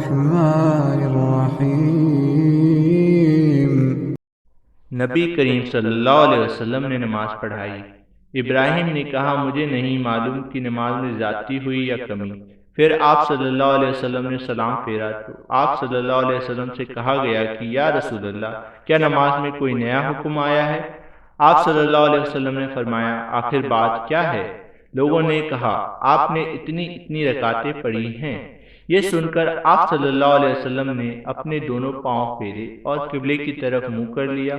الرحمن الرحیم۔ نبی کریم صلی اللہ علیہ وسلم نے نماز پڑھائی۔ ابراہیم نے کہا مجھے نہیں معلوم کہ نماز میں زیادتی ہوئی یا کمی۔ پھر آپ صلی اللہ علیہ وسلم نے سلام پھیرا تو آپ صلی اللہ علیہ وسلم سے کہا گیا کہ یا رسول اللہ کیا نماز میں کوئی نیا حکم آیا ہے؟ آپ صلی اللہ علیہ وسلم نے فرمایا آخر بات کیا ہے؟ لوگوں نے کہا آپ نے اتنی رکعتیں پڑھی ہیں۔ یہ سن کر آپ صلی اللہ علیہ وسلم نے اپنے دونوں پاؤں پھیرے اور قبلے کی طرف منہ کر لیا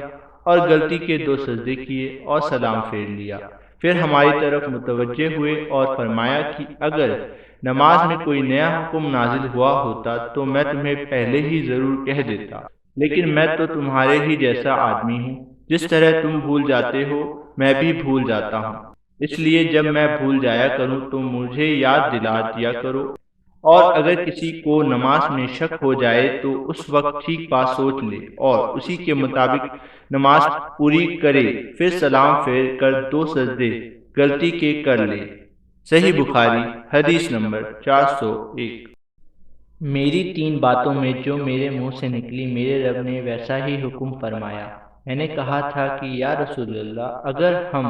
اور غلطی کے 2 سجدے کیے اور سلام پھیر لیا۔ پھر ہماری طرف متوجہ ہوئے اور فرمایا کہ اگر نماز میں کوئی نیا حکم نازل ہوا ہوتا تو میں تمہیں پہلے ہی ضرور کہہ دیتا، لیکن میں تو تمہارے ہی جیسا آدمی ہوں، جس طرح تم بھول جاتے ہو میں بھی بھول جاتا ہوں، اس لیے جب میں بھول جایا کروں تو مجھے یاد دلا دیا کرو، اور اگر کسی کو نماز میں شک ہو جائے تو اس وقت ٹھیک بات سوچ لے اور اسی کے مطابق نماز پوری کرے، پھر سلام پھیر کر 2 سجدے غلطی کے کر لے۔ صحیح بخاری حدیث نمبر 401۔ میری 3 باتوں میں جو میرے منہ سے نکلی میرے رب نے ویسا ہی حکم فرمایا۔ میں نے کہا تھا کہ یا رسول اللہ اگر ہم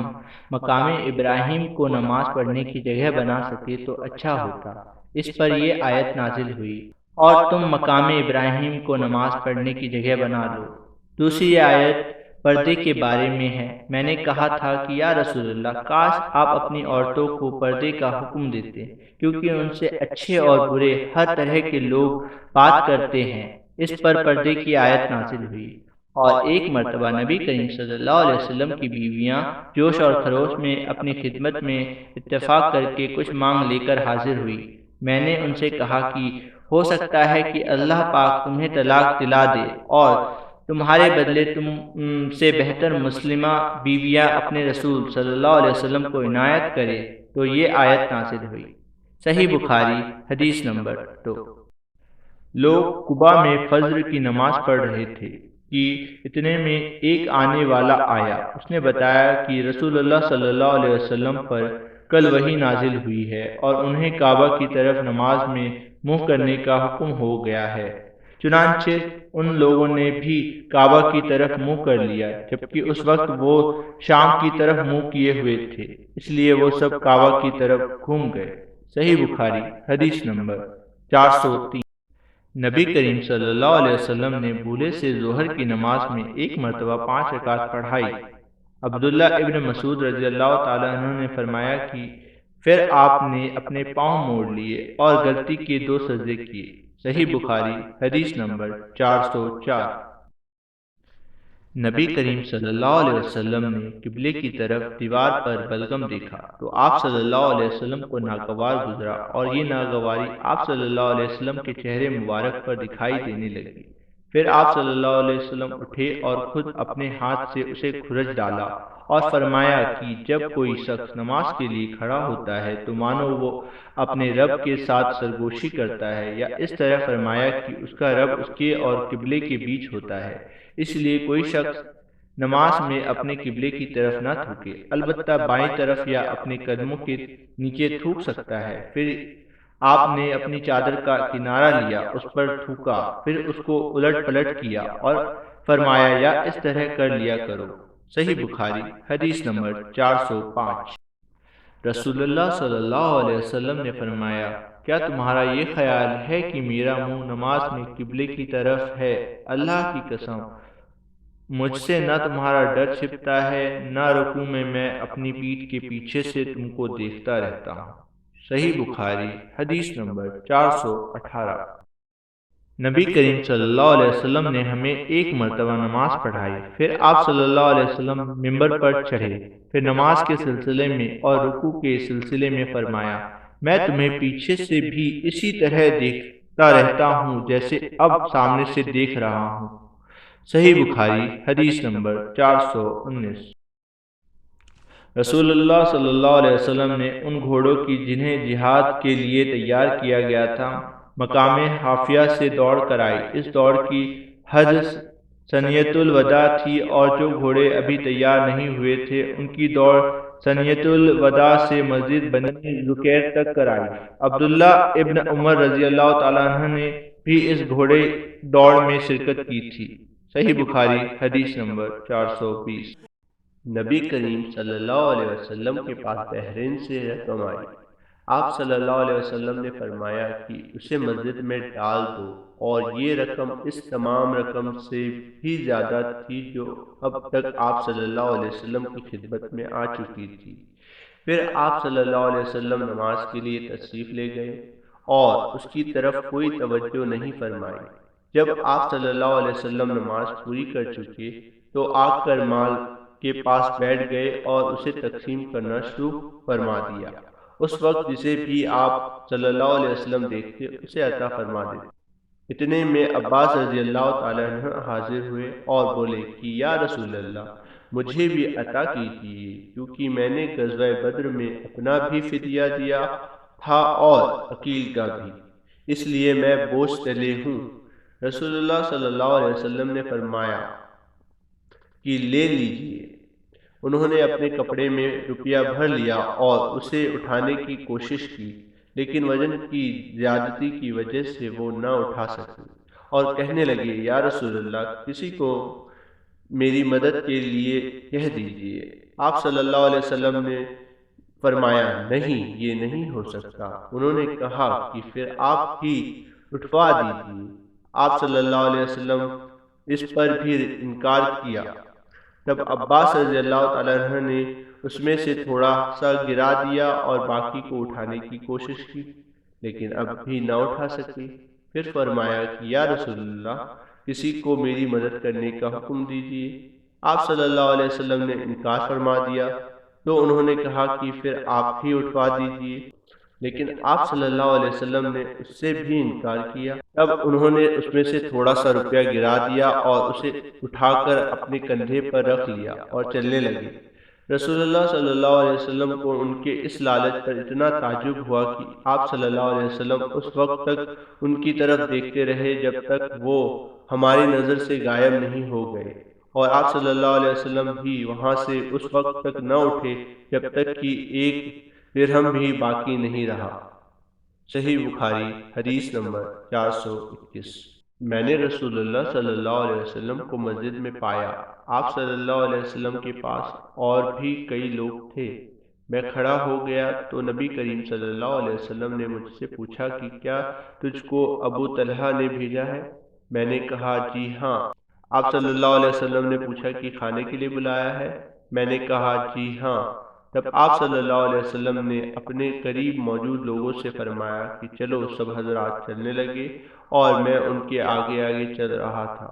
مقام ابراہیم کو نماز پڑھنے کی جگہ بنا سکے تو اچھا ہوتا۔ اس پر یہ آیت نازل ہوئی اور تم مقام ابراہیم کو نماز پڑھنے کی جگہ بنا لو۔ دوسری آیت پردے کے بارے میں ہے۔ میں نے کہا تھا کہ یا رسول اللہ کاش آپ اپنی عورتوں کو پردے کا حکم دیتے، کیونکہ ان سے اچھے اور برے ہر طرح کے لوگ بات کرتے ہیں۔ اس پر پردے کی آیت نازل ہوئی اور ایک مرتبہ نبی کریم صلی اللہ علیہ وسلم کی بیویاں جوش اور خروش میں اپنی خدمت میں اتفاق کر کے کچھ مانگ لے کر حاضر ہوئی۔ میں نے ان سے کہا کہ ہو سکتا ہے کہ اللہ پاک تمہیں طلاق دلا دے اور تمہارے بدلے تم سے بہتر مسلمہ بیویاں اپنے رسول صلی اللہ علیہ وسلم کو عنایت کرے تو یہ آیت نازل ہوئی۔ صحیح بخاری حدیث نمبر 2۔ لوگ قباء میں فجر کی نماز پڑھ رہے تھے کہ اتنے میں ایک آنے والا آیا۔ اس نے بتایا کہ رسول اللہ صلی اللہ علیہ وسلم پر کل وحی نازل ہوئی ہے اور انہیں کعبہ کی طرف نماز میں منہ کرنے کا حکم ہو گیا ہے۔ چنانچہ ان لوگوں نے بھی کعبہ کی طرف منہ کر لیا، جبکہ اس وقت وہ شام کی طرف منہ کیے ہوئے تھے، اس لیے وہ سب کعبہ کی طرف گھوم گئے۔ صحیح بخاری حدیث نمبر 403۔ نبی کریم صلی اللہ علیہ وسلم نے بھولے سے ظہر کی نماز میں ایک مرتبہ 5 رکعت پڑھائی۔ عبداللہ ابن مسعود رضی اللہ تعالیٰ عنہ نے فرمایا کہ پھر آپ نے اپنے پاؤں موڑ لیے اور غلطی کے 2 سجدے کیے۔ صحیح بخاری حدیث نمبر 404۔ نبی کریم صلی اللہ علیہ وسلم نے قبلے کی طرف دیوار پر بلغم دیکھا تو آپ صلی اللہ علیہ وسلم کو ناگوار گزرا اور یہ ناگواری آپ صلی اللہ علیہ وسلم کے چہرے مبارک پر دکھائی دینے لگی۔ پھر آپ صلی اللہ علیہ وسلم اٹھے اور خود اپنے ہاتھ سے اسے کھرچ ڈالا اور فرمایا کہ جب کوئی شخص نماز کے لیے کھڑا ہوتا ہے تو مانو وہ اپنے رب کے ساتھ سرگوشی کرتا ہے، یا اس طرح فرمایا کہ اس کا رب اس کے اور قبلے کے بیچ ہوتا ہے، اس لیے کوئی شخص نماز میں اپنے قبلے کی طرف نہ تھوکے، البتہ بائیں طرف یا اپنے قدموں کے نیچے تھوک سکتا ہے۔ پھر آپ نے اپنی چادر کا کنارہ لیا، اس پر تھوکا، پھر اس کو الٹ پلٹ کیا اور فرمایا یا اس طرح کر لیا کرو۔ صحیح بخاری حدیث نمبر 405۔ رسول اللہ صلی اللہ علیہ وسلم نے فرمایا کیا تمہارا یہ خیال ہے کہ میرا منہ نماز میں قبلے کی طرف ہے؟ اللہ کی قسم مجھ سے نہ تمہارا ڈر چھپتا ہے، نہ رکوع میں اپنی پیٹھ کے پیچھے سے تم کو دیکھتا رہتا ہوں۔ صحیح بخاری حدیث نمبر 418۔ نبی کریم صلی اللہ علیہ وسلم نے ہمیں ایک مرتبہ نماز پڑھائی، پھر آپ صلی اللہ علیہ وسلم ممبر پر چڑھے، پھر نماز کے سلسلے میں اور رکوع کے سلسلے میں فرمایا میں تمہیں پیچھے سے بھی اسی طرح دیکھتا رہتا ہوں جیسے اب سامنے سے دیکھ رہا ہوں۔ صحیح بخاری حدیث نمبر 419۔ رسول اللہ صلی اللہ علیہ وسلم نے ان گھوڑوں کی جنہیں جہاد کے لیے تیار کیا گیا تھا مقام حافیہ سے دوڑ کرائی۔ اس دوڑ کی حد ثنیۃ الوداع تھی اور جو گھوڑے ابھی تیار نہیں ہوئے تھے ان کی دوڑ ثنیۃ الوداع سے مسجد بنی زکیر تک کرائی۔ عبداللہ ابن عمر رضی اللہ تعالیٰ عنہ نے بھی اس گھوڑے دوڑ میں شرکت کی تھی۔ صحیح بخاری حدیث نمبر 420۔ نبی کریم صلی اللہ علیہ وسلم کے پاس بحرین سے رقم آئی۔ آپ صلی اللہ علیہ وسلم نے فرمایا کہ اسے مسجد میں ڈال دو، اور یہ رقم اس تمام رقم سے بھی زیادہ تھی جو اب تک آپ صلی اللہ علیہ وسلم کی خدمت میں آ چکی تھی۔ پھر آپ صلی اللہ علیہ وسلم نماز کے لیے تشریف لے گئے اور اس کی طرف کوئی توجہ نہیں فرمائی۔ جب آپ صلی اللہ علیہ وسلم نماز پوری کر چکے تو آ کر مال کے پاس بیٹھ گئے اور اسے تقسیم کرنا شروع فرما دیا۔ اس وقت جسے بھی آپ صلی اللہ علیہ وسلم دیکھتے اسے عطا فرما دیتے۔ اتنے میں عباس رضی اللہ تعالیٰ عنہ حاضر ہوئے اور بولے کہ یا رسول اللہ، مجھے بھی عطا کیجیے، کیونکہ میں نے غزوہ بدر میں اپنا بھی فدیہ دیا تھا اور عقیل کا بھی، اس لیے میں بوجھ تلے ہوں۔ رسول اللہ صلی اللہ علیہ وسلم نے فرمایا کہ لے لیجیے۔ انہوں نے اپنے کپڑے میں روپیہ بھر لیا اور اسے اٹھانے کی کوشش کی، لیکن وزن کی زیادتی کی وجہ سے وہ نہ اٹھا سکے اور کہنے لگے یا رسول اللہ، کسی کو میری مدد کے لیے کہہ دیجیے۔ آپ صلی اللہ علیہ وسلم نے فرمایا نہیں، یہ نہیں ہو سکتا۔ انہوں نے کہا کہ پھر آپ ہی اٹھوا دیجیے۔ آپ صلی اللہ علیہ وسلم اس پر بھی انکار کیا۔ تب عباس رضی اللہ تعالیٰ عنہ نے اس میں سے تھوڑا سا گرا دیا اور باقی کو اٹھانے کی کوشش کی، لیکن اب بھی نہ اٹھا سکے۔ پھر فرمایا کہ یا رسول اللہ، کسی کو میری مدد کرنے کا حکم دیجیے۔ آپ صلی اللہ علیہ وسلم نے انکار فرما دیا تو انہوں نے کہا کہ پھر آپ ہی اٹھوا دیجیے، لیکن آپ صلی اللہ علیہ وسلم نے اس سے بھی انکار کیا۔ تب انہوں نے اس میں سے تھوڑا سا روپیہ گرا دیا اور اسے اٹھا کر اپنے کندھے پر رکھ لیا اور چلنے لگے۔ رسول اللہ صلی اللہ علیہ وسلم کو ان کے اس لالچ پر اتنا تعجب ہوا کہ آپ صلی اللہ علیہ وسلم اس وقت تک ان کی طرف دیکھتے رہے جب تک وہ ہماری نظر سے غائب نہیں ہو گئے، اور آپ صلی اللہ علیہ وسلم بھی وہاں سے اس وقت تک نہ اٹھے جب تک کہ ایک درہم بھی باقی نہیں رہا۔ صحیح بخاری حدیث نمبر 421۔ میں نے رسول اللہ صلی اللہ علیہ وسلم کو مسجد میں پایا۔ آپ صلی اللہ علیہ وسلم کے پاس اور بھی کئی لوگ تھے۔ میں کھڑا ہو گیا تو نبی کریم صلی اللہ علیہ وسلم نے مجھ سے پوچھا کہ کیا تجھ کو ابو طلحہ نے بھیجا ہے؟ میں نے کہا جی ہاں۔ آپ صلی اللہ علیہ وسلم نے پوچھا کہ کھانے کے لیے بلایا ہے؟ میں نے کہا جی ہاں۔ تب آپ صلی اللہ علیہ وسلم نے اپنے قریب موجود لوگوں سے فرمایا کہ چلو۔ سب حضرات چلنے لگے اور میں ان کے آگے آگے چل رہا تھا۔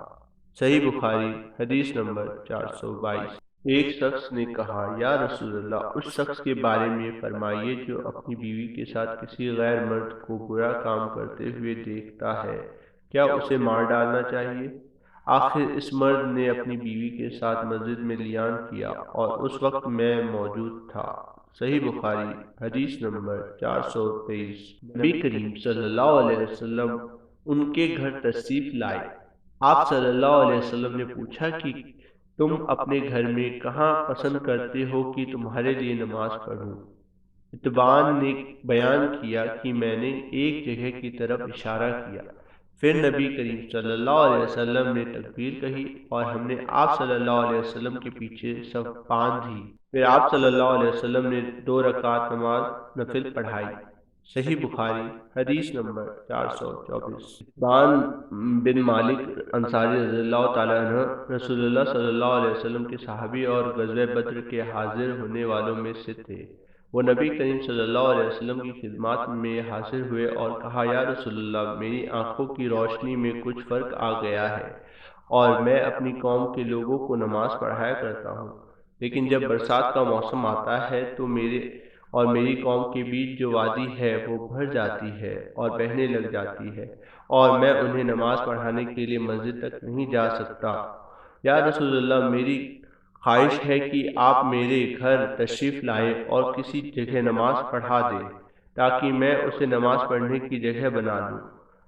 صحیح بخاری حدیث نمبر 422۔ ایک شخص نے کہا یا رسول اللہ، اس شخص کے بارے میں فرمائیے جو اپنی بیوی کے ساتھ کسی غیر مرد کو برا کام کرتے ہوئے دیکھتا ہے، کیا اسے مار ڈالنا چاہیے؟ آخر اس مرد نے اپنی بیوی کے ساتھ مسجد میں لیان کیا اور اس وقت میں موجود تھا۔ صحیح بخاری حدیث نمبر 423۔ نبی کریم صلی اللہ علیہ وسلم ان کے گھر تشریف لائے۔ آپ صلی اللہ علیہ وسلم نے پوچھا کہ تم اپنے گھر میں کہاں پسند کرتے ہو کہ تمہارے لیے نماز پڑھوں؟ اتبان نے بیان کیا کہ میں نے ایک جگہ کی طرف اشارہ کیا۔ پھر نبی کریم صلی اللہ علیہ وسلم نے تکبیر کہی اور ہم نے آپ صلی اللہ علیہ وسلم کے پیچھے صف باندھی۔ پھر آپ صلی اللہ علیہ وسلم نے 2 رکعت نماز نفل پڑھائی۔ صحیح بخاری حدیث نمبر 424۔ اتبان بن مالک انصاری رضی اللہ تعالیٰ عنہ رسول اللہ صلی اللہ علیہ وسلم کے صحابی اور غزوہ بدر کے حاضر ہونے والوں میں سے تھے۔ وہ نبی کریم صلی اللہ علیہ وسلم کی خدمات میں حاضر ہوئے اور کہا یا رسول اللہ، میری آنکھوں کی روشنی میں کچھ فرق آ گیا ہے اور میں اپنی قوم کے لوگوں کو نماز پڑھایا کرتا ہوں، لیکن جب برسات کا موسم آتا ہے تو میری قوم کے بیچ جو وادی ہے وہ بھر جاتی ہے اور بہنے لگ جاتی ہے اور میں انہیں نماز پڑھانے کے لیے مسجد تک نہیں جا سکتا۔ یا رسول اللہ، میری خواہش ہے کہ آپ میرے گھر تشریف لائیں اور کسی جگہ نماز پڑھا دیں تاکہ میں اسے نماز پڑھنے کی جگہ بنا لوں۔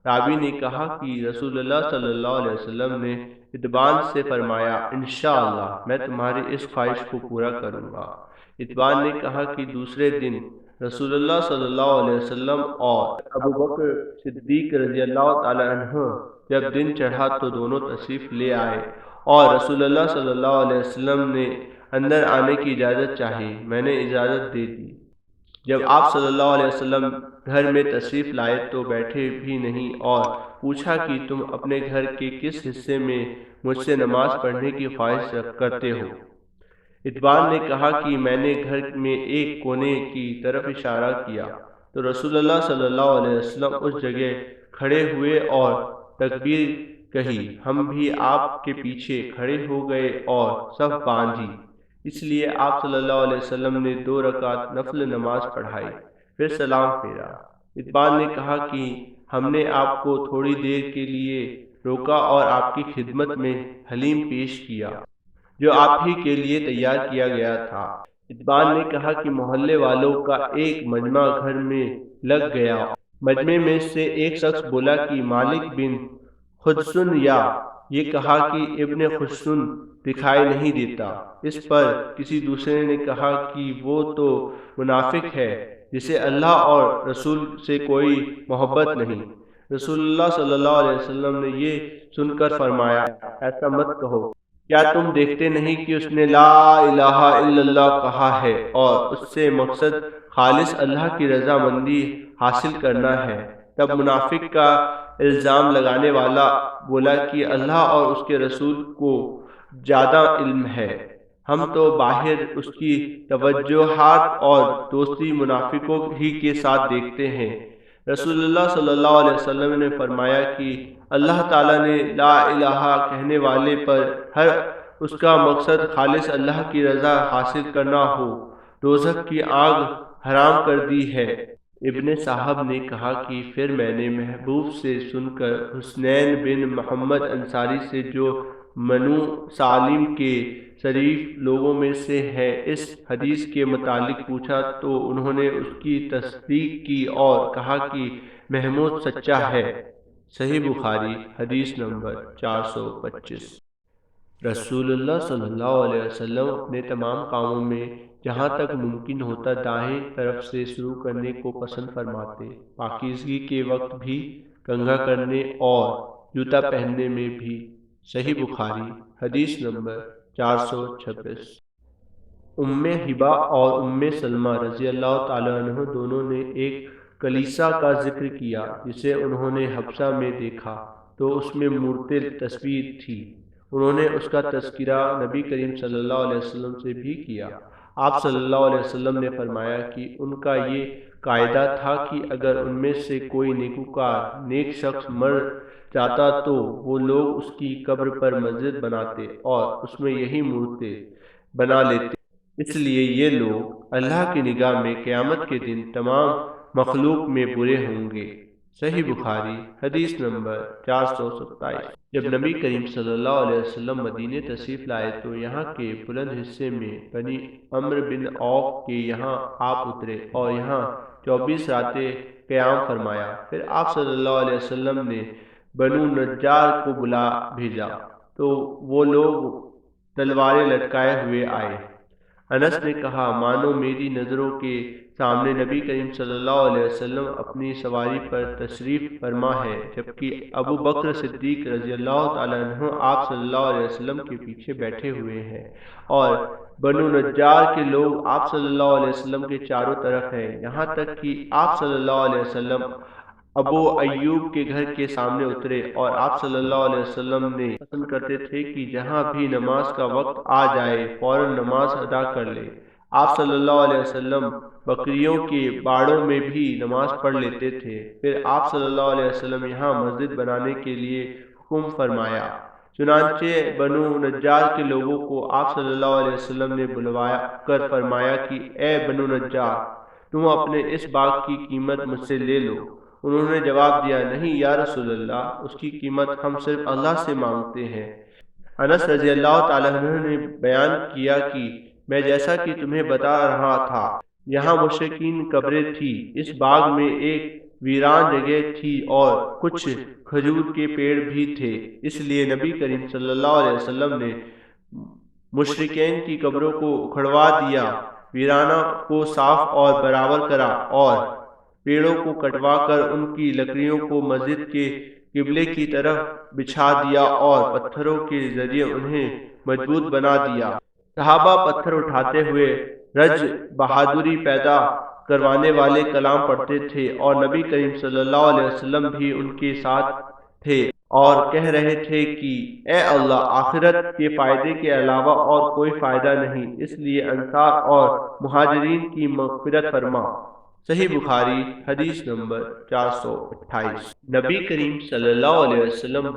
راوی نے کہا کہ رسول اللہ صلی اللہ علیہ وسلم نے اتبان سے فرمایا انشاءاللہ میں تمہاری اس خواہش کو پورا کروں گا۔ اتبان نے کہا کہ دوسرے دن رسول اللہ صلی اللہ علیہ وسلم اور ابو بکر صدیق رضی اللہ تعالی عنہ جب دن چڑھا تو دونوں تشریف لے آئے اور رسول اللہ صلی اللہ علیہ وسلم نے اندر آنے کی اجازت چاہی، میں نے اجازت دے دی۔ جب آپ صلی اللہ علیہ وسلم گھر میں تشریف لائے تو بیٹھے بھی نہیں اور پوچھا کہ تم اپنے گھر کے کس حصے میں مجھ سے نماز پڑھنے کی خواہش کرتے ہو؟ اتبان نے کہا کہ میں نے گھر میں ایک کونے کی طرف اشارہ کیا تو رسول اللہ صلی اللہ علیہ وسلم اس جگہ کھڑے ہوئے اور تکبیر کہی، ہم بھی آپ کے پیچھے کھڑے ہو گئے اور صف باندھی۔ اس لیے آپ صلی اللہ علیہ وسلم نے 2 رکعت نفل نماز پڑھائی، پھر سلام پھیرا۔ اتبان نے کہا کہ ہم نے آپ کو تھوڑی دیر کے لیے روکا اور آپ کی خدمت میں حلیم پیش کیا جو آپ ہی کے لیے تیار کیا گیا تھا۔ اتبان نے کہا کہ محلے والوں کا ایک مجمع گھر میں لگ گیا۔ مجمع میں سے ایک شخص بولا کہ مالک بن خدسن یا یہ کہا کہ ابن خدسن دکھائی نہیں دیتا۔ اس پر کسی دوسرے نے کہا کہ وہ تو منافق ہے جسے اللہ اور رسول سے کوئی محبت نہیں۔ رسول اللہ صلی اللہ علیہ وسلم نے یہ سن کر فرمایا ایسا مت کہو، کیا تم دیکھتے نہیں کہ اس نے لا الہ الا اللہ کہا ہے اور اس سے مقصد خالص اللہ کی رضا مندی حاصل کرنا ہے؟ تب منافق کا الزام لگانے والا بولا کہ اللہ اور اس کے رسول کو زیادہ علم ہے، ہم تو باہر اس کی توجہات اور دوستی منافقوں ہی کے ساتھ دیکھتے ہیں۔ رسول اللہ صلی اللہ علیہ وسلم نے فرمایا کہ اللہ تعالیٰ نے لا الہ کہنے والے پر ہر اس کا مقصد خالص اللہ کی رضا حاصل کرنا ہو دوزخ کی آگ حرام کر دی ہے۔ ابن صاحب نے کہا کہ پھر میں نے محبوب سے سن کر حسنین بن محمد انصاری سے جو بنو سالم کے شریف لوگوں میں سے ہے اس حدیث کے متعلق پوچھا تو انہوں نے اس کی تصدیق کی اور کہا کہ محمود سچا ہے۔ صحیح بخاری حدیث نمبر 425۔ رسول اللہ صلی اللہ علیہ وسلم اپنے تمام کاموں میں جہاں تک ممکن ہوتا دائیں طرف سے شروع کرنے کو پسند فرماتے، پاکیزگی کے وقت بھی، کنگھا کرنے اور جوتا پہننے میں بھی۔ صحیح بخاری حدیث نمبر 426۔ ام حبا اور ام سلمہ رضی اللہ تعالی عنہ دونوں نے ایک کلیسا کا ذکر کیا جسے انہوں نے حبشہ میں دیکھا تو اس میں مورت تصویر تھی۔ انہوں نے اس کا تذکرہ نبی کریم صلی اللہ علیہ وسلم سے بھی کیا۔ آپ صلی اللہ علیہ وسلم نے فرمایا کہ ان کا یہ قاعدہ تھا کہ اگر ان میں سے کوئی نیکوکار نیک شخص مر جاتا تو وہ لوگ اس کی قبر پر مسجد بناتے اور اس میں یہی مورتیں بنا لیتے، اس لیے یہ لوگ اللہ کی نگاہ میں قیامت کے دن تمام مخلوق میں برے ہوں گے۔ صحیح بخاری حدیث نمبر 427۔ جب نبی کریم صلی اللہ علیہ وسلم مدینے تشریف لائے تو یہاں کے بلند حصے میں بنی عمرو بن عوف کے یہاں آپ اترے اور یہاں 24 راتیں قیام فرمایا۔ پھر آپ صلی اللہ علیہ وسلم نے بنو نجار کو بلا بھیجا تو وہ لوگ تلواریں لٹکائے ہوئے آئے۔ انس نے کہا مانو میری نظروں کے سامنے نبی کریم صلی اللہ علیہ وسلم اپنی سواری پر تشریف فرما ہے، جبکہ ابو بکر صدیق رضی اللہ تعالیٰ عنہ آپ صلی اللہ علیہ وسلم کے پیچھے بیٹھے ہوئے ہیں اور بنو نجار کے لوگ آپ صلی اللہ علیہ وسلم کے چاروں طرف ہیں، یہاں تک کہ آپ صلی اللہ علیہ وسلم ابو ایوب کے گھر کے سامنے اترے اور آپ صلی اللہ علیہ وسلم نے پسند کرتے تھے کہ جہاں بھی نماز کا وقت آ جائے فوراً نماز ادا کر لے۔ آپ صلی اللہ علیہ وسلم بکریوں کے باڑوں میں بھی نماز پڑھ لیتے تھے۔ پھر آپ صلی اللہ علیہ وسلم یہاں مسجد بنانے کے لیے حکم فرمایا، چنانچہ بنو نجار کے لوگوں کو آپ صلی اللہ علیہ وسلم نے بلوایا کر فرمایا کہ اے بنو نجار، تم اپنے اس باغ کی قیمت مجھ سے لے لو۔ انہوں نے جواب دیا نہیں یا رسول اللہ، اس کی قیمت ہم صرف اللہ سے مانگتے ہیں۔ انس رضی اللہ تعالیٰ عنہ نے بیان کیا کہ میں جیسا کہ تمہیں بتا رہا تھا یہاں مشرکین قبریں تھی، اس باغ میں ایک ویران جگہ تھی اور کچھ کھجور کے پیڑ بھی تھے، اس لیے نبی کریم صلی اللہ علیہ وسلم نے مشرکین کی قبروں کو اکھڑوا دیا، ویرانہ کو صاف اور برابر کرا اور پیڑوں کو کٹوا کر ان کی لکڑیوں کو مسجد کے قبلے کی طرف بچھا دیا اور پتھروں کے ذریعے انہیں مضبوط بنا دیا۔ صحابہ پتھر اٹھاتے ہوئے رج بہادری پیدا کروانے والے کلام پڑھتے تھے اور نبی کریم صلی اللہ علیہ وسلم بھی ان کے ساتھ تھے اور کہہ رہے تھے کہ اے اللہ، آخرت کے فائدے کے علاوہ اور کوئی فائدہ نہیں، اس لیے انصار اور مہاجرین کی مغفرت فرما۔ صحیح بخاری حدیث نمبر 428۔ نبی کریم صلی اللہ علیہ وسلم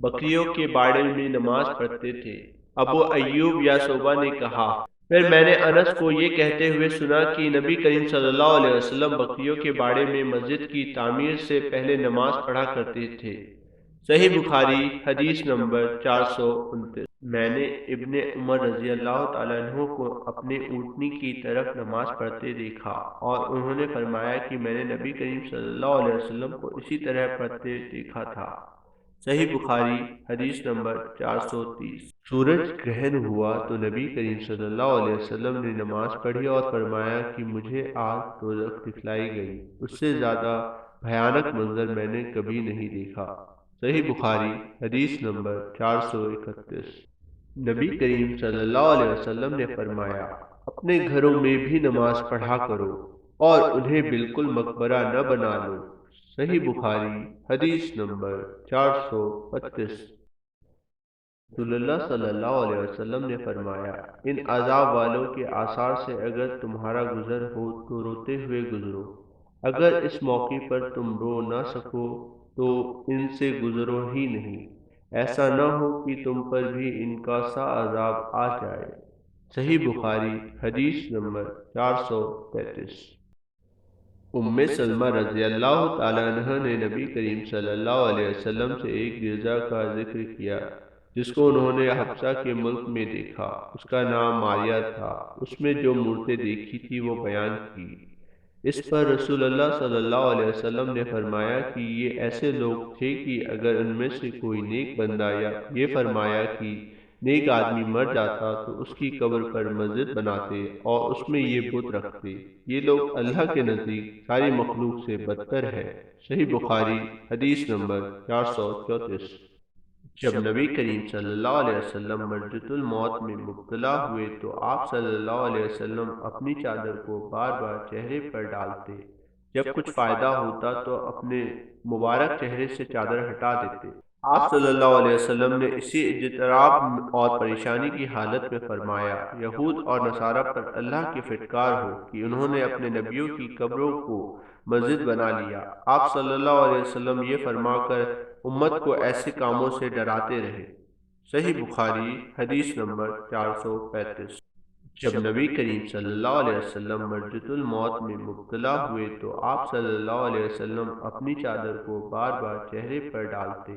بکریوں کے باڑے میں نماز پڑھتے تھے۔ ابو ایوب یا صوبہ نے کہا، پھر میں نے انس کو یہ کہتے ہوئے سنا کہ نبی کریم صلی اللہ علیہ وسلم بکریوں کے باڑے میں مسجد کی تعمیر سے پہلے نماز پڑھا کرتے تھے۔ صحیح بخاری حدیث نمبر 429۔ میں نے ابن عمر رضی اللہ تعالیٰ عنہ کو اپنے اونٹنی کی طرف نماز پڑھتے دیکھا اور انہوں نے فرمایا کہ میں نے نبی کریم صلی اللہ علیہ وسلم کو اسی طرح پڑھتے دیکھا تھا۔ صحیح بخاری حدیث نمبر 430۔ سورج گرہن ہوا تو نبی کریم صلی اللہ علیہ وسلم نے نماز پڑھی اور فرمایا کہ مجھے آگ دوزخ دکھلائی گئی، اس سے زیادہ بھیانک منظر میں نے کبھی نہیں دیکھا۔ صحیح بخاری حدیث نمبر 431۔ نبی کریم صلی اللہ علیہ وسلم نے فرمایا، اپنے گھروں میں بھی نماز پڑھا کرو اور انہیں بالکل مقبرہ نہ بنا لو۔ صحیح بخاری حدیث نمبر 432۔ رسول اللہ صلی اللہ علیہ وسلم نے فرمایا، ان عذاب والوں کے آثار سے اگر تمہارا گزر ہو تو روتے ہوئے گزرو، اگر اس موقع پر تم رو نہ سکو تو ان سے گزرو ہی نہیں، ایسا نہ ہو کہ تم پر بھی ان کا سا عذاب آ جائے۔ صحیح بخاری حدیث نمبر 433۔ ام سلمہ رضی اللہ تعالیٰ عنہ نے نبی کریم صلی اللہ علیہ وسلم سے ایک گرجا کا ذکر کیا جس کو انہوں نے حبشہ کے ملک میں دیکھا، اس کا نام ماریہ تھا، اس میں جو مورتیں دیکھی تھی وہ بیان کی۔ اس پر رسول اللہ صلی اللہ علیہ وسلم نے فرمایا کہ یہ ایسے لوگ تھے کہ اگر ان میں سے کوئی نیک بندہ یا یہ فرمایا کہ نیک آدمی مر جاتا تو اس کی قبر پر مسجد بناتے اور اس میں یہ بت رکھتے، یہ لوگ اللہ کے نزدیک ساری مخلوق سے بدتر ہے۔ صحیح بخاری حدیث نمبر 434۔ جب نبی کریم صلی اللہ علیہ وسلم مرجۃ الموت میں مبتلا ہوئے تو آپ صلی اللہ علیہ وسلم اپنی چادر کو بار بار چہرے پر ڈالتے، جب کچھ فائدہ ہوتا تو اپنے مبارک چہرے سے چادر ہٹا دیتے۔ آپ صلی اللہ علیہ وسلم نے اسی اضطراب اور پریشانی کی حالت میں فرمایا، یہود اور نصارہ پر اللہ کی پھٹکار ہو کہ انہوں نے اپنے نبیوں کی قبروں کو مسجد بنا لیا۔ آپ صلی اللہ علیہ وسلم یہ فرما کر امت کو ایسے کاموں سے ڈراتے رہے۔ صحیح بخاری حدیث نمبر 435۔ جب نبی کریم صلی اللہ علیہ وسلم مرجۃ الموت میں مبتلا ہوئے تو آپ صلی اللہ علیہ وسلم اپنی چادر کو بار بار چہرے پر ڈالتے،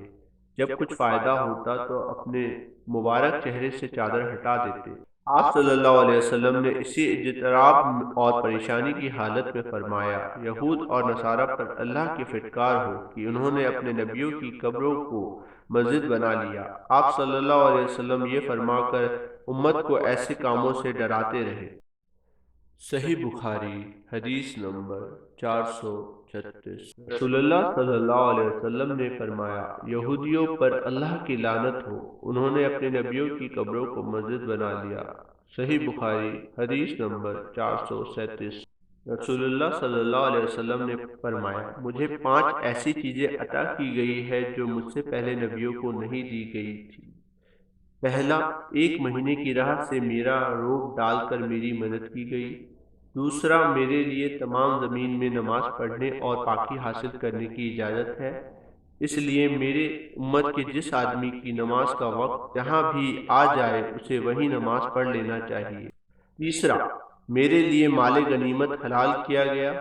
جب کچھ فائدہ ہوتا تو اپنے مبارک چہرے سے چادر ہٹا دیتے۔ آپ صلی اللہ علیہ وسلم نے اسی اضطراب اور پریشانی کی حالت میں فرمایا، یہود اور نصارہ پر اللہ کی پھٹکار ہو کہ انہوں نے اپنے نبیوں کی قبروں کو مسجد بنا لیا۔ آپ صلی اللہ علیہ وسلم یہ فرما کر امت کو ایسے کاموں سے ڈراتے رہے۔ صحیح بخاری حدیث نمبر 436۔ رسول اللہ صلی اللہ علیہ وسلم نے فرمایا، یہودیوں پر اللہ کی لعنت ہو، انہوں نے اپنے نبیوں کی قبروں کو مسجد بنا لیا۔ صحیح بخاری حدیث نمبر 437۔ رسول اللہ صلی اللہ علیہ وسلم نے فرمایا، مجھے 5 ایسی چیزیں عطا کی گئی ہے جو مجھ سے پہلے نبیوں کو نہیں دی گئی تھی۔ پہلا، 1 مہینے کی راہ سے میرا روب ڈال کر میری مدد کی گئی۔ دوسرا، میرے لیے تمام زمین میں نماز پڑھنے اور پاکی حاصل کرنے کی اجازت ہے، اس لیے میرے امت کے جس آدمی کی نماز کا وقت جہاں بھی آ جائے اسے وہی نماز پڑھ لینا چاہیے۔ تیسرا، میرے لیے مال غنیمت حلال کیا گیا۔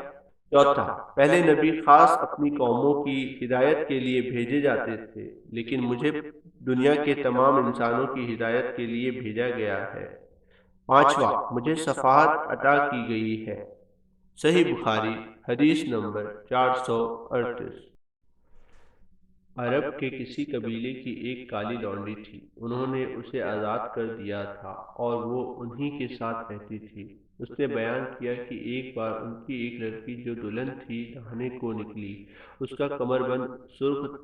چوتھا، پہلے نبی خاص اپنی قوموں کی ہدایت کے لیے بھیجے جاتے تھے، لیکن مجھے دنیا کے تمام انسانوں کی ہدایت کے لیے بھیجا گیا ہے۔ پانچواں، مجھے شفاعت عطا کی گئی ہے۔ صحیح بخاری حدیث نمبر 438۔ عرب کے کسی قبیلے کی ایک کالی لونڈی تھی، انہوں نے اسے آزاد کر دیا تھا اور وہ انہی کے ساتھ رہتی تھی۔ اس نے بیان کیا کہ ایک بار ان کی ایک لڑکی جو دلہن تھی نہانے کو نکلی، اس کا کمر بند سرخ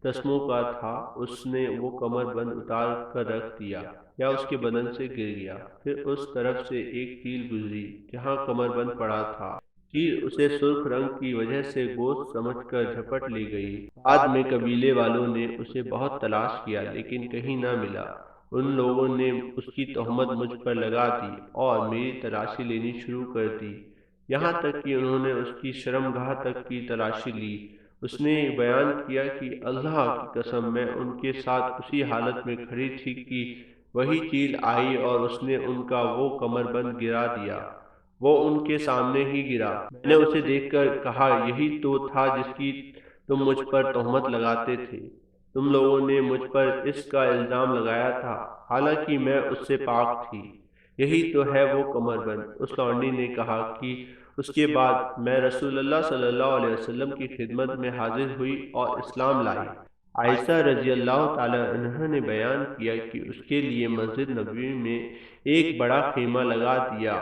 تسموں کا تھا، اس نے وہ کمر بند اتار کر رکھ دیا یا اس کے بدن سے گر گیا، پھر اس طرف سے ایک چیل گزری جہاں کمر بند پڑا تھا، چیل اسے سرخ رنگ کی وجہ سے گوشت سمجھ کر جھپٹ لی گئی۔ بعد میں قبیلے والوں نے اسے بہت تلاش کیا لیکن کہیں نہ ملا۔ ان لوگوں نے اس کی تہمت مجھ پر لگا دی اور میری تلاشی لینی شروع کر دی، یہاں تک کہ انہوں نے اس کی شرمگاہ تک کی تلاشی لی۔ اس نے بیان کیا کہ اللہ کی قسم میں ان کے ساتھ اسی حالت میں کھڑی تھی کہ وہی چیل آئی اور اس نے ان کا وہ کمر بند گرا دیا۔ وہ ان کے سامنے ہی گرا۔ میں نے اسے دیکھ کر کہا، یہی تو تھا جس کی تم مجھ پر تہمت لگاتے تھے، تم لوگوں نے مجھ پر اس کا الزام لگایا تھا، حالانکہ میں اس سے پاک تھی، یہی تو ہے وہ کمر بند۔ اس لونڈی نے کہا کہ اس کے بعد میں رسول اللہ صلی اللہ علیہ وسلم کی خدمت میں حاضر ہوئی اور اسلام لائی۔ عائشہ رضی اللہ تعالی عنہا نے بیان کیا کہ اس کے لیے مسجد نبوی میں ایک بڑا خیمہ لگا دیا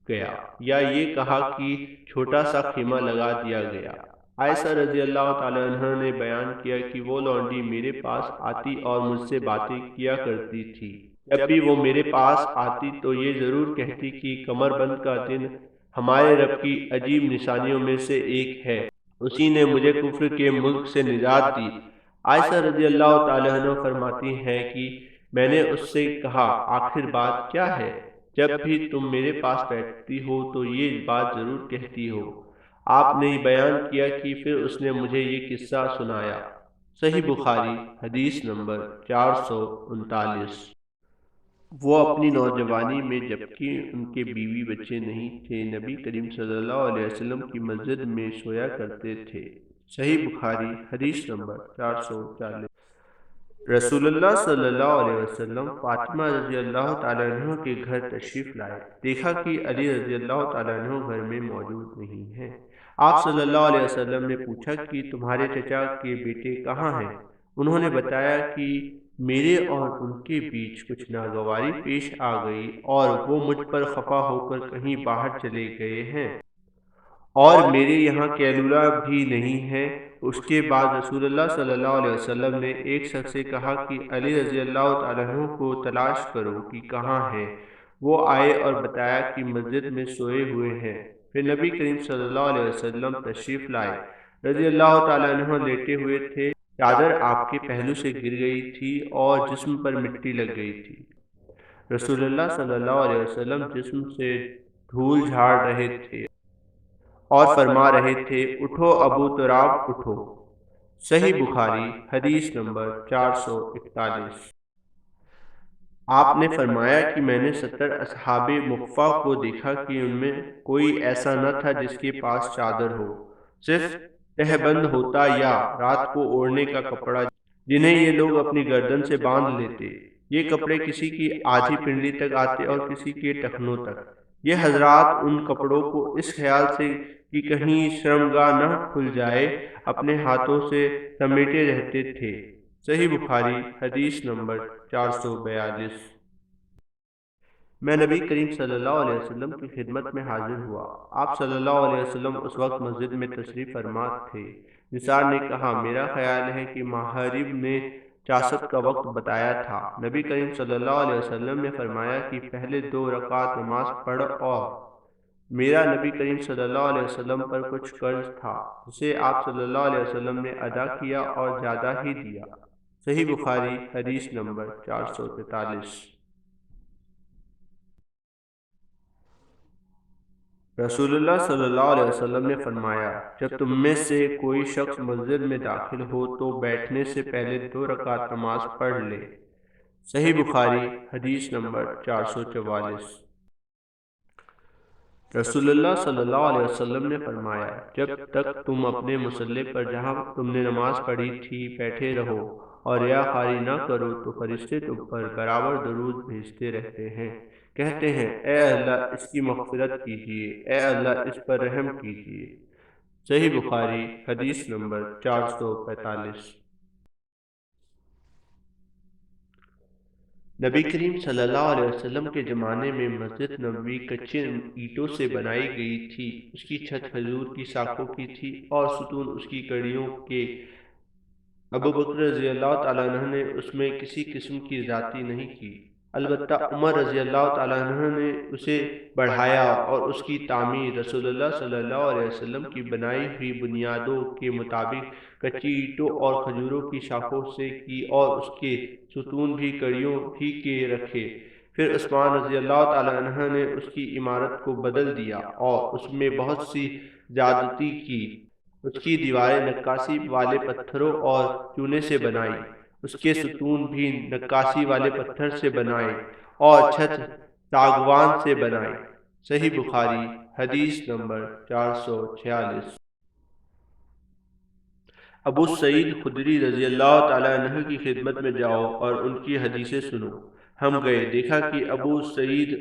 گیا، یا یہ کہا کہ چھوٹا سا خیمہ لگا دیا گیا۔ عائشہ رضی اللہ تعالی عنہا نے بیان کیا کہ وہ لونڈی میرے پاس آتی اور مجھ سے باتیں کیا کرتی تھی۔ جب بھی وہ میرے پاس آتی تو یہ ضرور کہتی کہ کمر بند کا دن ہمارے رب کی عجیب نشانیوں میں سے ایک ہے، اسی نے مجھے کفر کے ملک سے نجات دی۔ عائشہ رضی اللہ تعالی عنہ فرماتی ہیں کہ میں نے اس سے کہا، آخر بات کیا ہے؟ جب بھی تم میرے پاس بیٹھتی ہو تو یہ بات ضرور کہتی ہو۔ آپ نے بیان کیا کہ پھر اس نے مجھے یہ قصہ سنایا۔ صحیح بخاری حدیث نمبر 439۔ وہ اپنی نوجوانی میں جبکہ ان کے بیوی بچے نہیں تھے، نبی کریم صلی اللہ علیہ وسلم کی مسجد میں سویا کرتے تھے۔ صحیح بخاری حدیث نمبر 440۔ رسول اللہ صلی اللہ علیہ وسلم فاطمہ رضی اللہ تعالیٰ عنہ کے گھر تشریف لائے، دیکھا کہ علی رضی اللہ تعالیٰ عنہ گھر میں موجود نہیں ہیں۔ آپ صلی اللہ علیہ وسلم نے پوچھا کہ تمہارے چچا کے بیٹے کہاں ہیں؟ انہوں نے بتایا کہ میرے اور ان کے بیچ کچھ ناگواری پیش آ گئی اور وہ مجھ پر خفا ہو کر کہیں باہر چلے گئے ہیں، اور میرے یہاں کیلولہ بھی نہیں ہے۔ اس کے بعد رسول اللہ صلی اللہ علیہ وسلم نے ایک شخص سے کہا کہ علی رضی اللہ تعالیٰ عنہ کو تلاش کرو کہ کہاں ہے۔ وہ آئے اور بتایا کہ مسجد میں سوئے ہوئے ہیں۔ پھر نبی کریم صلی اللہ علیہ وسلم تشریف لائے، رضی اللہ تعالیٰ عنہ لیٹے ہوئے تھے، چادر آپ کے پہلو سے گر گئی تھی اور جسم پر مٹی لگ گئی تھی۔ رسول اللہ صلی اللہ علیہ وسلم جسم سے دھول جھاڑ رہے تھے اور فرما رہے تھے، اٹھو ابو تراب اٹھو۔ صحیح بخاری حدیث نمبر 441۔ آپ نے فرمایا کہ میں نے 70 اصحاب مخفا کو دیکھا کہ ان میں کوئی ایسا نہ تھا جس کے پاس چادر ہو، صرف تہبند ہوتا یا رات کو اوڑھنے کا کپڑا جنہیں یہ لوگ اپنی گردن سے باندھ لیتے۔ یہ کپڑے کسی کی آدھی پنڈلی تک آتے اور کسی کے ٹخنوں تک۔ یہ حضرات ان کپڑوں کو اس خیال سے کہ کہیں شرمگاہ نہ کھل جائے اپنے ہاتھوں سے سمیٹے رہتے تھے۔ صحیح بخاری حدیث نمبر 442۔ میں نبی کریم صلی اللہ علیہ وسلم کی خدمت میں حاضر ہوا۔ آپ صلی اللہ علیہ وسلم اس وقت مسجد میں تشریف فرما تھے۔ نثار نے کہا، میرا خیال ہے کہ مغرب نے چاشت کا وقت بتایا تھا۔ نبی کریم صلی اللہ علیہ وسلم نے فرمایا کہ پہلے 2 رکعت نماز پڑھ، اور میرا نبی کریم صلی اللہ علیہ وسلم پر کچھ قرض تھا جسے آپ صلی اللہ علیہ وسلم نے ادا کیا اور زیادہ ہی دیا۔ صحیح بخاری حدیث نمبر 443۔ رسول اللہ صلی اللہ علیہ وسلم نے فرمایا، جب تم میں سے کوئی شخص مسجد میں داخل ہو تو بیٹھنے سے پہلے 2 رکعت نماز پڑھ لے۔ صحیح بخاری حدیث نمبر 444۔ رسول اللہ صلی اللہ علیہ وسلم نے فرمایا، جب تک تم اپنے مصلی پر جہاں تم نے نماز پڑھی تھی بیٹھے رہو اور ریا خاری نہ کرو تو فرشتے تم پر برابر درود بھیجتے رہتے ہیں کہتے ہیں اے اللہ اس کی مغفرت کیجیے، اے اللہ اس پر رحم کیجیے۔ صحیح بخاری حدیث نمبر 445۔ نبی کریم صلی اللہ علیہ وسلم کے زمانے میں مسجد نبوی کچے اینٹوں سے بنائی گئی تھی۔ اس کی چھت کھجور کی شاخوں کی تھی اور ستون اس کی کڑیوں کے۔ ابو بکر رضی اللہ تعالیٰ عنہ نے اس میں کسی قسم کی زیادتی نہیں کی، البتہ عمر رضی اللہ تعالیٰ عنہ نے اسے بڑھایا اور اس کی تعمیر رسول اللہ صلی اللہ علیہ وسلم کی بنائی ہوئی بنیادوں کے مطابق کچی اینٹوں اور کھجوروں کی شاخوں سے کی اور اس کے ستون بھی کڑیوں ہی کے رکھے۔ پھر عثمان رضی اللہ تعالیٰ عنہ نے اس کی عمارت کو بدل دیا اور اس میں بہت سی زیادتی کی۔ اس کی دیواریں نقاشی والے پتھروں اور چونے سے بنائی، اس کے ستون بھی نقاشی والے پتھر سے بنائے اور چھت ساگوان سے بنائی۔ صحیح بخاری حدیث نمبر 446۔ ابو سعید خدری رضی اللہ تعالیٰ عنہ کی خدمت میں جاؤ اور ان کی حدیثیں سنو۔ ہم گئے، دیکھا کہ ابو سعید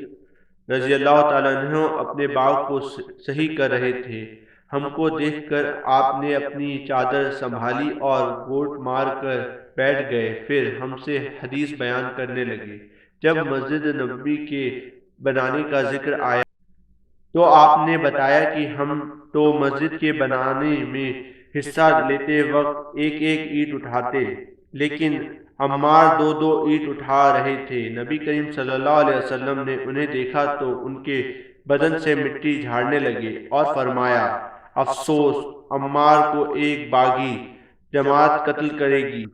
رضی اللہ تعالیٰ عنہ اپنے باغ کو صحیح کر رہے تھے۔ ہم کو دیکھ کر آپ نے اپنی چادر سنبھالی اور گوٹ مار کر بیٹھ گئے، پھر ہم سے حدیث بیان کرنے لگے۔ جب مسجد نبوی کے بنانے کا ذکر آیا تو آپ نے بتایا کہ ہم تو مسجد کے بنانے میں حصہ لیتے وقت ایک ایک اینٹ اٹھاتے، لیکن عمار دو دو اینٹ اٹھا رہے تھے۔ نبی کریم صلی اللہ علیہ وسلم نے انہیں دیکھا تو ان کے بدن سے مٹی جھاڑنے لگے اور فرمایا افسوس، عمار کو ایک باغی جماعت قتل کرے گی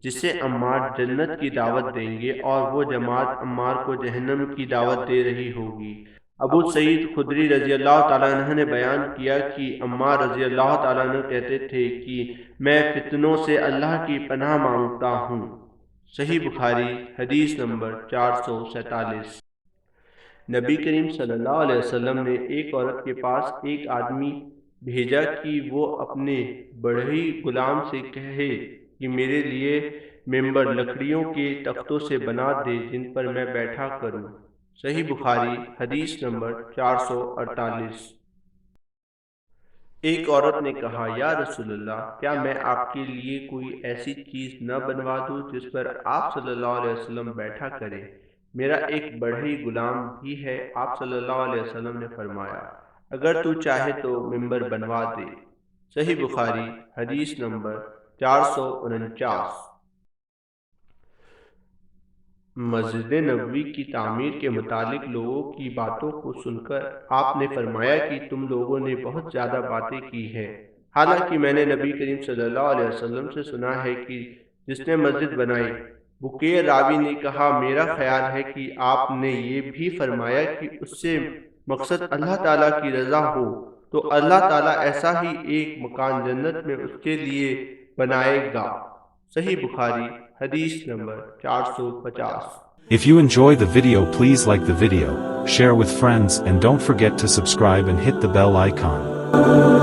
جسے عمار جنت کی دعوت دیں گے اور وہ جماعت عمار کو جہنم کی دعوت دے رہی ہوگی۔ ابو سعید خدری رضی اللہ تعالیٰ عنہ نے بیان کیا کہ عمار رضی اللہ تعالیٰ عنہ کہتے تھے کہ میں فتنوں سے اللہ کی پناہ مانگتا ہوں۔ صحیح بخاری حدیث نمبر 447۔ نبی کریم صلی اللہ علیہ وسلم نے ایک عورت کے پاس ایک آدمی بھیجا کہ وہ اپنے بڑھئی غلام سے کہے کہ میرے لیے ممبر لکڑیوں کے تختوں سے بنا دے جن پر میں بیٹھا کروں۔ صحیح بخاری حدیث نمبر 448۔ ایک عورت نے کہا یا رسول اللہ، کیا میں آپ کے لیے کوئی ایسی چیز نہ بنوا دوں جس پر آپ صلی اللہ علیہ وسلم بیٹھا کریں؟ میرا ایک بڑھئی غلام بھی ہے۔ آپ صلی اللہ علیہ وسلم نے فرمایا اگر تو چاہے تو ممبر بنوا دے۔ صحیح بخاری حدیث نمبر 449۔ مسجد نبوی کی تعمیر کے متعلق لوگوں کی باتوں کو سن کر آپ نے فرمایا کہ تم لوگوں نے بہت زیادہ باتیں کی ہیں، حالانکہ میں نے نبی کریم صلی اللہ علیہ وسلم سے سنا ہے کہ جس نے مسجد بنائی۔ بکیر راوی نے کہا میرا خیال ہے کہ آپ نے یہ بھی فرمایا کہ اس سے مقصد اللہ تعالیٰ کی رضا ہو تو اللہ تعالیٰ ایسا ہی ایک مکان جنت میں اس کے لیے بنائے گا۔ صحیح بخاری حدیث number 450۔ If you enjoy the video, please like the video, share with friends and don't forget to subscribe and hit the bell icon.